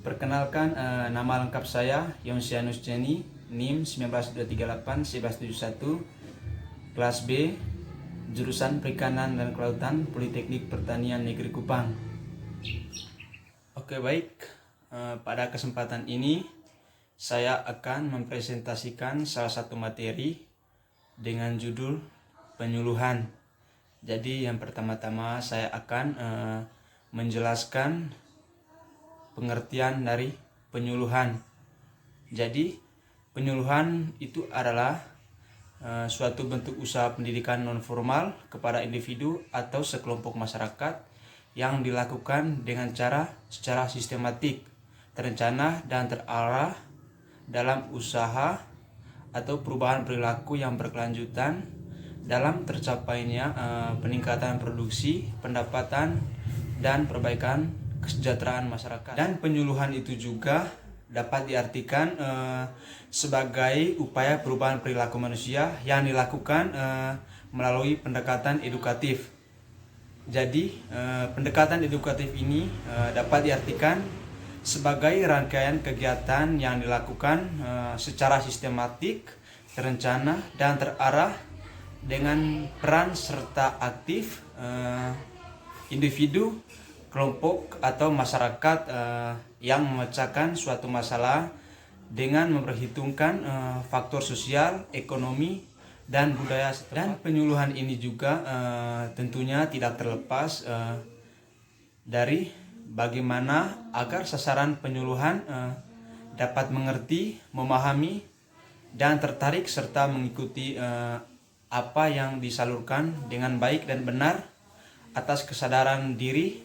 Perkenalkan, nama lengkap saya Yonsianus Jenny, NIM 1938-1171, kelas B, jurusan Perikanan dan Kelautan, Politeknik Pertanian Negeri Kupang. Oke, baik. Pada kesempatan ini saya akan mempresentasikan salah satu materi dengan judul penyuluhan. Jadi yang pertama-tama saya akan menjelaskan pengertian dari penyuluhan. Jadi penyuluhan itu adalah suatu bentuk usaha pendidikan non formal kepada individu atau sekelompok masyarakat yang dilakukan dengan cara secara sistematik, terencana dan terarah dalam usaha atau perubahan perilaku yang berkelanjutan dalam tercapainya peningkatan produksi, pendapatan, dan perbaikan kesejahteraan masyarakat. Dan penyuluhan itu juga dapat diartikan sebagai upaya perubahan perilaku manusia yang dilakukan melalui pendekatan edukatif. Jadi pendekatan edukatif ini dapat diartikan sebagai rangkaian kegiatan yang dilakukan secara sistematik, terencana, dan terarah dengan peran serta aktif individu, kelompok atau masyarakat yang memecahkan suatu masalah dengan memperhitungkan faktor sosial, ekonomi, dan budaya. Dan penyuluhan ini juga tentunya tidak terlepas dari bagaimana agar sasaran penyuluhan dapat mengerti, memahami, dan tertarik serta mengikuti apa yang disalurkan dengan baik dan benar atas kesadaran diri,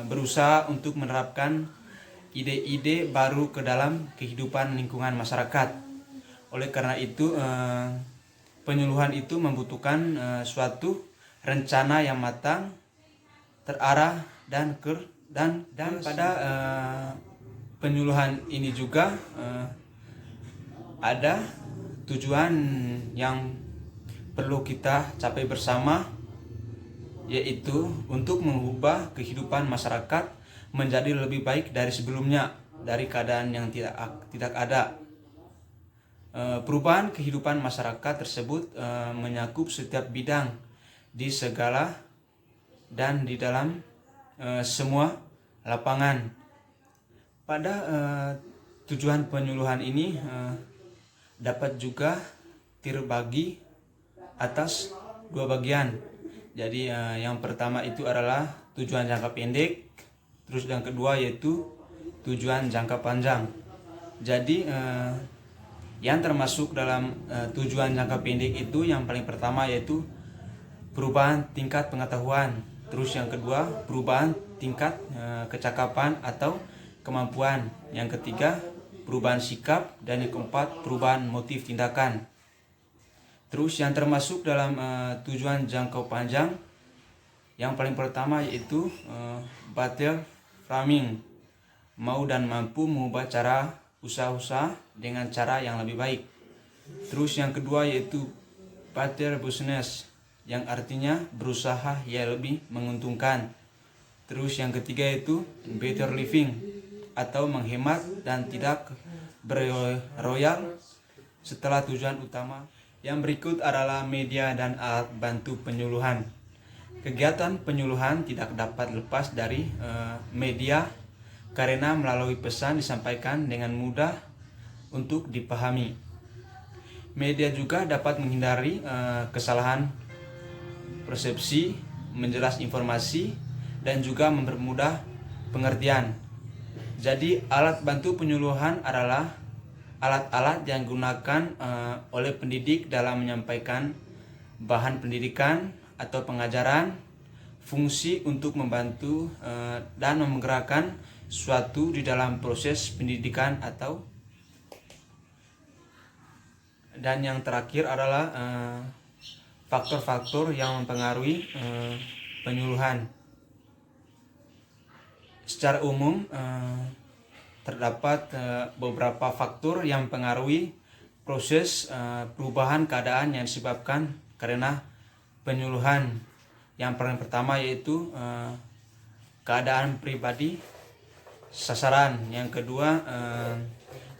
berusaha untuk menerapkan ide-ide baru ke dalam kehidupan lingkungan masyarakat. Oleh karena itu, penyuluhan itu membutuhkan suatu rencana yang matang, terarah, dan pada penyuluhan ini juga ada tujuan yang perlu kita capai bersama, yaitu untuk mengubah kehidupan masyarakat menjadi lebih baik dari sebelumnya, dari keadaan yang tidak ada. Perubahan kehidupan masyarakat tersebut menyakup setiap bidang di segala dan di dalam semua lapangan. Pada tujuan penyuluhan ini dapat juga terbagi atas dua bagian. Jadi yang pertama itu adalah tujuan jangka pendek, terus yang kedua yaitu tujuan jangka panjang. Jadi yang termasuk dalam tujuan jangka pendek itu yang paling pertama yaitu perubahan tingkat pengetahuan, terus yang kedua perubahan tingkat kecakapan atau kemampuan, yang ketiga perubahan sikap, dan yang keempat perubahan motif tindakan. Terus yang termasuk dalam tujuan jangka panjang yang paling pertama yaitu better farming, mau dan mampu mengubah cara usaha dengan cara yang lebih baik. Terus yang kedua yaitu better business, yang artinya berusaha yang lebih menguntungkan. Terus yang ketiga yaitu better living, atau menghemat dan tidak beroyal. Setelah tujuan utama, yang berikut adalah media dan alat bantu penyuluhan. Kegiatan penyuluhan tidak dapat lepas dari media karena melalui pesan disampaikan dengan mudah untuk dipahami. Media juga dapat menghindari kesalahan persepsi, menjelas informasi, dan juga mempermudah pengertian. Jadi alat bantu penyuluhan adalah alat-alat yang digunakan oleh pendidik dalam menyampaikan bahan pendidikan atau pengajaran, fungsi untuk membantu dan menggerakkan suatu di dalam proses pendidikan atau. Dan yang terakhir adalah faktor-faktor yang mempengaruhi penyuluhan. Secara umum terdapat beberapa faktor yang mempengaruhi proses perubahan keadaan yang disebabkan karena penyuluhan. Yang paling pertama yaitu keadaan pribadi, sasaran. Yang kedua,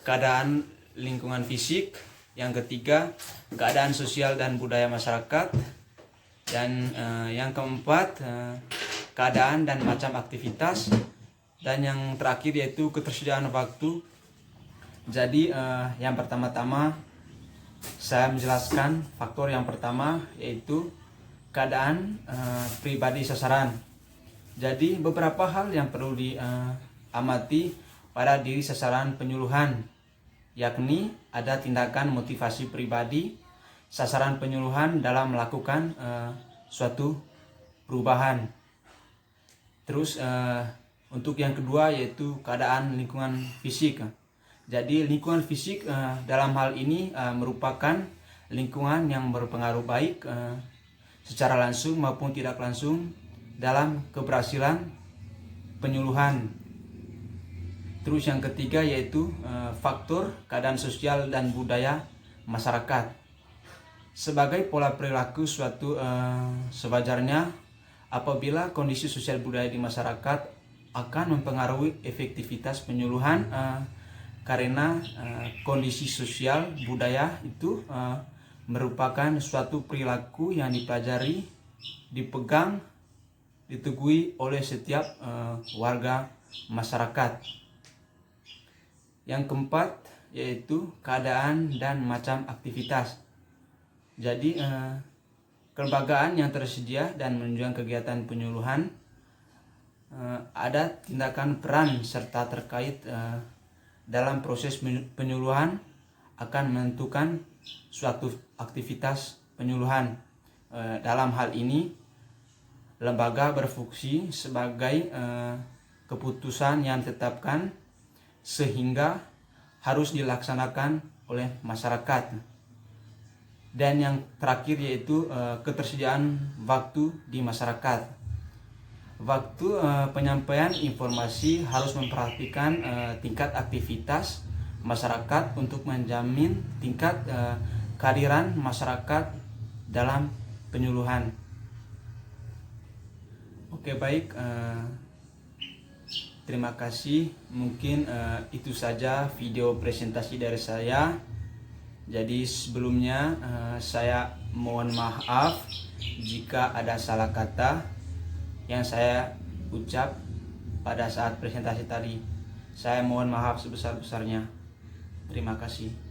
keadaan lingkungan fisik. Yang ketiga, keadaan sosial dan budaya masyarakat. Dan yang keempat, keadaan dan macam aktivitas. Dan yang terakhir yaitu ketersediaan waktu. Jadi yang pertama-tama saya menjelaskan faktor yang pertama yaitu keadaan pribadi sasaran. Jadi beberapa hal yang perlu diamati pada diri sasaran penyuluhan, yakni ada tindakan motivasi pribadi sasaran penyuluhan dalam melakukan suatu perubahan. Terus untuk yang kedua yaitu keadaan lingkungan fisik. Jadi lingkungan fisik dalam hal ini merupakan lingkungan yang berpengaruh baik secara langsung maupun tidak langsung dalam keberhasilan penyuluhan. Terus yang ketiga yaitu faktor keadaan sosial dan budaya masyarakat. Sebagai pola perilaku suatu sewajarnya apabila kondisi sosial budaya di masyarakat akan mempengaruhi efektivitas penyuluhan karena kondisi sosial budaya itu merupakan suatu perilaku yang dipelajari, dipegang, ditegui oleh setiap warga masyarakat. Yang keempat yaitu keadaan dan macam aktivitas. Jadi kelembagaan yang tersedia dan menunjang kegiatan penyuluhan, ada tindakan peran serta terkait dalam proses penyuluhan akan menentukan suatu aktivitas penyuluhan. Dalam hal ini lembaga berfungsi sebagai keputusan yang ditetapkan sehingga harus dilaksanakan oleh masyarakat. Dan yang terakhir yaitu ketersediaan waktu di masyarakat. Waktu penyampaian informasi harus memperhatikan tingkat aktivitas masyarakat untuk menjamin tingkat kehadiran masyarakat dalam penyuluhan. Oke, baik, terima kasih. Mungkin itu saja video presentasi dari saya. Jadi sebelumnya saya mohon maaf jika ada salah kata yang saya ucap pada saat presentasi tadi. Saya mohon maaf sebesar-besarnya. Terima kasih.